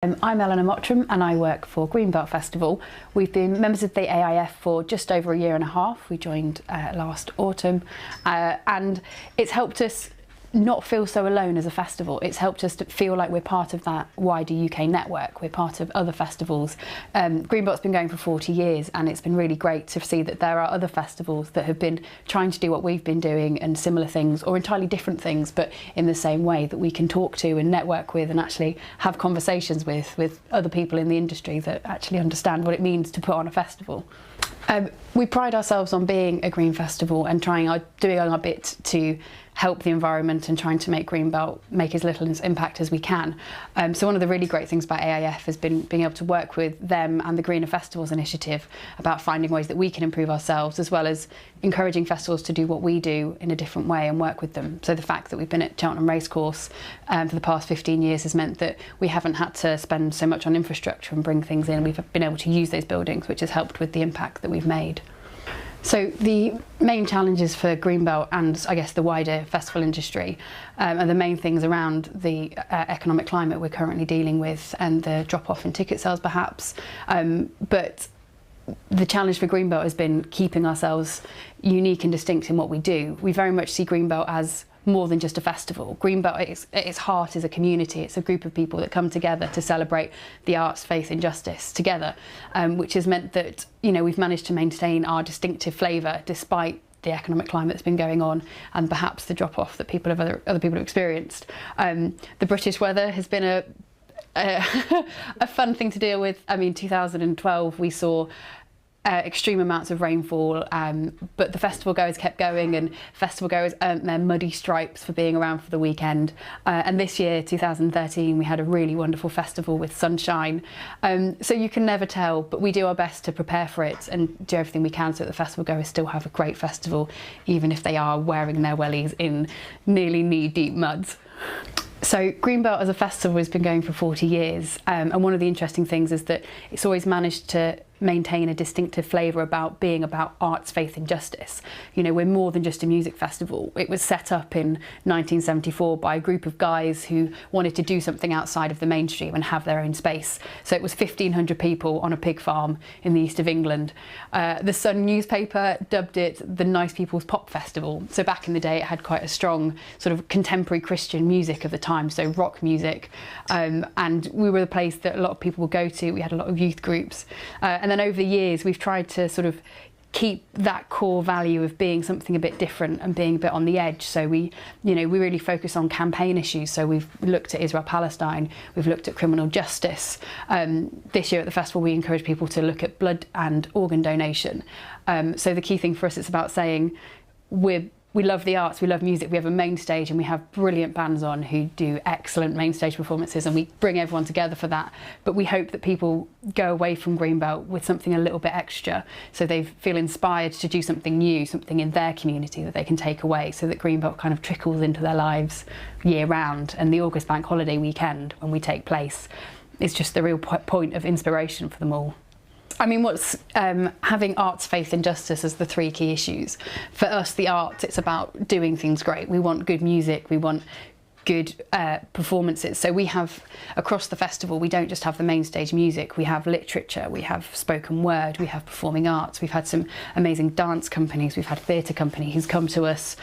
I'm Eleanor Mottram and I work for Greenbelt Festival. We've been members of the AIF for just over a year and a half. We joined last autumn and it's helped us not feel so alone as a festival. It's helped us to feel like we're part of that wider UK network. We're part of other festivals. Greenbelt's been going for 40 years and it's been really great to see that there are other festivals that have been trying to do what we've been doing and similar things, or entirely different things, but in the same way, that we can talk to and network with and actually have conversations with other people in the industry that actually understand what it means to put on a festival. We pride ourselves on being a green festival and doing our bit to help the environment and trying to make Greenbelt make as little impact as we can. So one of the really great things about AIF has been being able to work with them and the Greener Festivals initiative about finding ways that we can improve ourselves, as well as encouraging festivals to do what we do in a different way and work with them. So the fact that we've been at Cheltenham Racecourse for the past 15 years has meant that we haven't had to spend so much on infrastructure and bring things in. We've been able to use those buildings, which has helped with the impact that we've made. So the main challenges for Greenbelt and I guess the wider festival industry are the main things around the economic climate we're currently dealing with and the drop-off in ticket sales perhaps. But the challenge for Greenbelt has been keeping ourselves unique and distinct in what we do. We very much see Greenbelt as more than just a festival. Greenbelt, at its heart, is a community. It's a group of people that come together to celebrate the arts, faith and justice together, which has meant that, you know, we've managed to maintain our distinctive flavour despite the economic climate that's been going on and perhaps the drop-off that other people have experienced. The British weather has been a fun thing to deal with. I mean, 2012 we saw extreme amounts of rainfall, but the festival goers kept going and festival goers earned their muddy stripes for being around for the weekend. And this year, 2013, we had a really wonderful festival with sunshine. So you can never tell, but we do our best to prepare for it and do everything we can so that the festival goers still have a great festival, even if they are wearing their wellies in nearly knee-deep muds. So Greenbelt as a festival has been going for 40 years, and one of the interesting things is that it's always managed to maintain a distinctive flavour about being about arts, faith and justice. You know, we're more than just a music festival. It was set up in 1974 by a group of guys who wanted to do something outside of the mainstream and have their own space. So it was 1,500 people on a pig farm in the east of England. The Sun newspaper dubbed it the Nice People's Pop Festival. So back in the day it had quite a strong sort of contemporary Christian music of the time, so rock music. And we were the place that a lot of people would go to. We had a lot of youth groups. And then over the years we've tried to sort of keep that core value of being something a bit different and being a bit on the edge. So we really focus on campaign issues. So we've looked at Israel-Palestine, we've looked at criminal justice. This year at the festival we encourage people to look at blood and organ donation. So the key thing for us is about saying we love the arts, we love music, we have a main stage and we have brilliant bands on who do excellent main stage performances and we bring everyone together for that. But we hope that people go away from Greenbelt with something a little bit extra, so they feel inspired to do something new, something in their community that they can take away, so that Greenbelt kind of trickles into their lives year round. And the August bank holiday weekend when we take place is just the real point of inspiration for them all. I mean, what's having arts, faith and justice as the three key issues. For us, the arts, it's about doing things great. We want good music, we want good performances. So we have, across the festival, we don't just have the main stage music, we have literature, we have spoken word, we have performing arts, we've had some amazing dance companies, we've had theatre companies who's come to us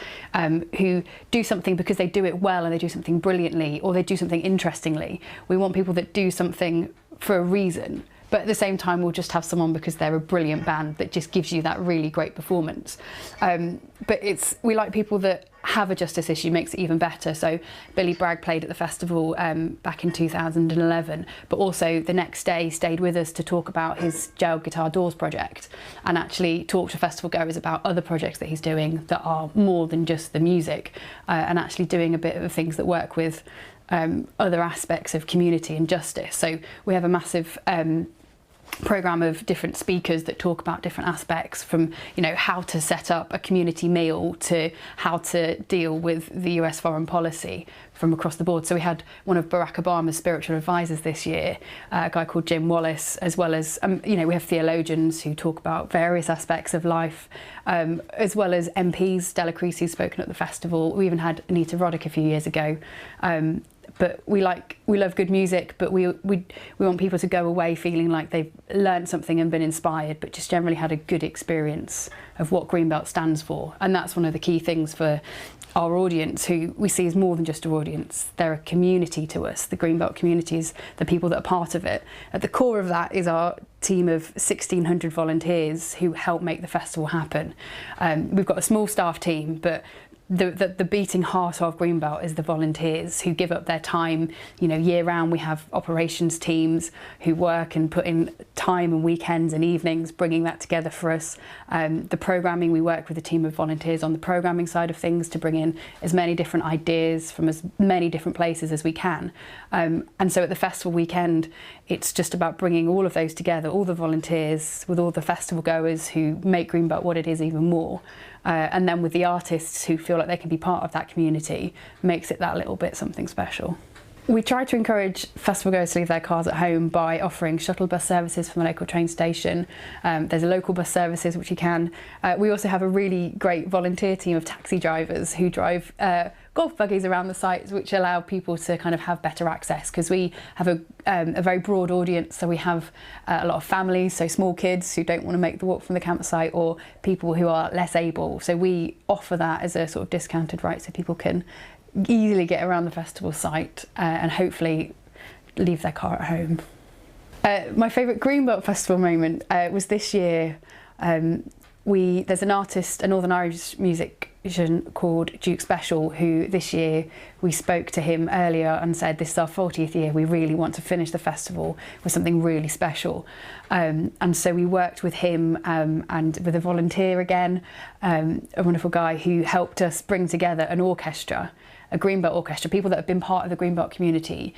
who do something because they do it well and they do something brilliantly, or they do something interestingly. We want people that do something for a reason. But at the same time, we'll just have someone because they're a brilliant band that just gives you that really great performance. But we like people that have a justice issue, makes it even better. So Billy Bragg played at the festival back in 2011, but also the next day stayed with us to talk about his Jailed Guitar Doors project and actually talk to festival goers about other projects that he's doing that are more than just the music, and actually doing a bit of things that work with other aspects of community and justice. So we have a massive programme of different speakers that talk about different aspects, from how to set up a community meal to how to deal with the US foreign policy from across the board. So we had one of Barack Obama's spiritual advisors this year, a guy called Jim Wallace, as well as we have theologians who talk about various aspects of life, as well as MPs. Stella Creasy's spoken at the festival. We even had Anita Roddick a few years ago. but we love good music, but we want people to go away feeling like they've learned something and been inspired, but just generally had a good experience of what Greenbelt stands for. And that's one of the key things for our audience, who we see as more than just an audience. They're a community to us. The Greenbelt community is the people that are part of it. At the core of that is our team of 1,600 volunteers who help make the festival happen. We've got a small staff team, but the beating heart of Greenbelt is the volunteers who give up their time, year round. We have operations teams who work and put in time and weekends and evenings bringing that together for us. The programming, we work with a team of volunteers on the programming side of things to bring in as many different ideas from as many different places as we can. And so at the festival weekend, it's just about bringing all of those together, all the volunteers with all the festival goers who make Greenbelt what it is even more. And then with the artists who feel like they can be part of that community, makes it that little bit something special. We try to encourage festival goers to leave their cars at home by offering shuttle bus services from the local train station. There's a local bus services which you can. We also have a really great volunteer team of taxi drivers who drive golf buggies around the sites, which allow people to kind of have better access, because we have a very broad audience. So we have a lot of families, so small kids who don't want to make the walk from the campsite, or people who are less able. So we offer that as a sort of discounted rate so people can easily get around the festival site and hopefully leave their car at home. My favourite Greenbelt Festival moment was this year. There's an artist, a Northern Irish musician called Duke Special, who this year we spoke to him earlier and said, this is our 40th year, we really want to finish the festival with something really special. And so we worked with him and with a volunteer again, a wonderful guy who helped us bring together an orchestra, a Greenbelt orchestra, people that have been part of the Greenbelt community.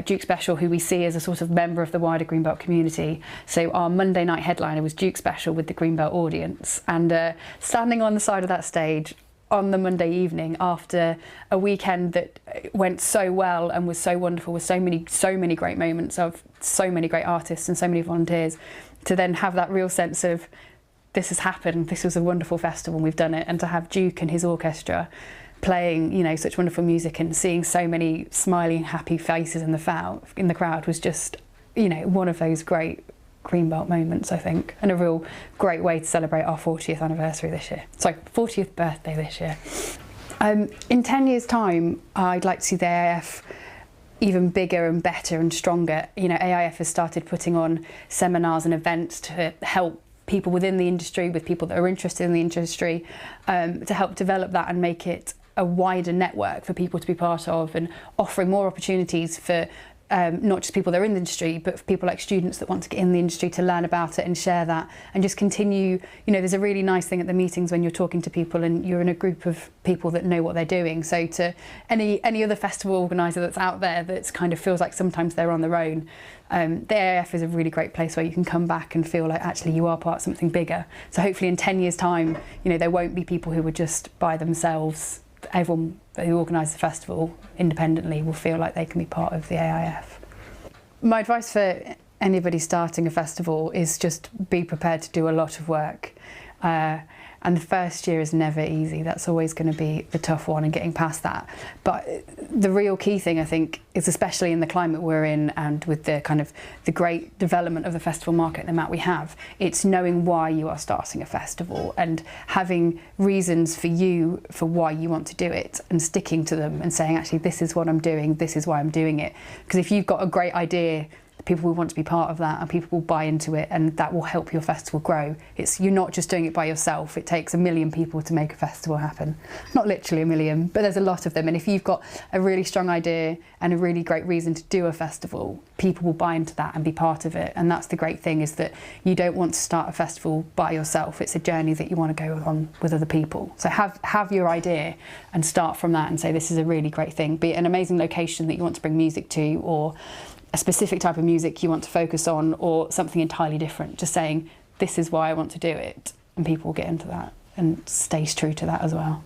Duke Special, who we see as a sort of member of the wider Greenbelt community. So our Monday night headliner was Duke Special with the Greenbelt audience. And standing on the side of that stage on the Monday evening after a weekend that went so well and was so wonderful, with so many great moments of so many great artists and so many volunteers, to then have that real sense of this has happened, this was a wonderful festival and we've done it, and to have Duke and his orchestra playing, such wonderful music and seeing so many smiling, happy faces in the crowd was just, one of those great Greenbelt moments, I think, and a real great way to celebrate our 40th anniversary this year. Sorry, 40th birthday this year. In 10 years' time, I'd like to see the AIF even bigger and better and stronger. AIF has started putting on seminars and events to help people within the industry, with people that are interested in the industry, to help develop that and make it a wider network for people to be part of, and offering more opportunities for not just people that are in the industry, but for people like students that want to get in the industry to learn about it and share that, and just continue. There's a really nice thing at the meetings when you're talking to people and you're in a group of people that know what they're doing. So to any other festival organiser that's out there that's kind of feels like sometimes they're on their own, the AIF is a really great place where you can come back and feel like actually you are part of something bigger. So hopefully in 10 years' time, there won't be people who are just by themselves. Everyone who organises the festival independently will feel like they can be part of the AIF. My advice for anybody starting a festival is just be prepared to do a lot of work. And the first year is never easy. That's always going to be the tough one, and getting past that. But the real key thing, I think, is especially in the climate we're in and with the kind of the great development of the festival market and the amount we have, it's knowing why you are starting a festival and having reasons for why you want to do it, and sticking to them and saying, actually, this is what I'm doing, this is why I'm doing it. Because if you've got a great idea, people will want to be part of that, and people will buy into it, and that will help your festival grow. You're not just doing it by yourself. It takes 1 million people to make a festival happen. Not literally 1 million, but there's a lot of them. And if you've got a really strong idea and a really great reason to do a festival, people will buy into that and be part of it. And that's the great thing, is that you don't want to start a festival by yourself. It's a journey that you want to go on with other people. So have your idea and start from that and say, this is a really great thing. Be it an amazing location that you want to bring music to, or a specific type of music you want to focus on, or something entirely different. Just saying, this is why I want to do it, and people will get into that and stays true to that as well.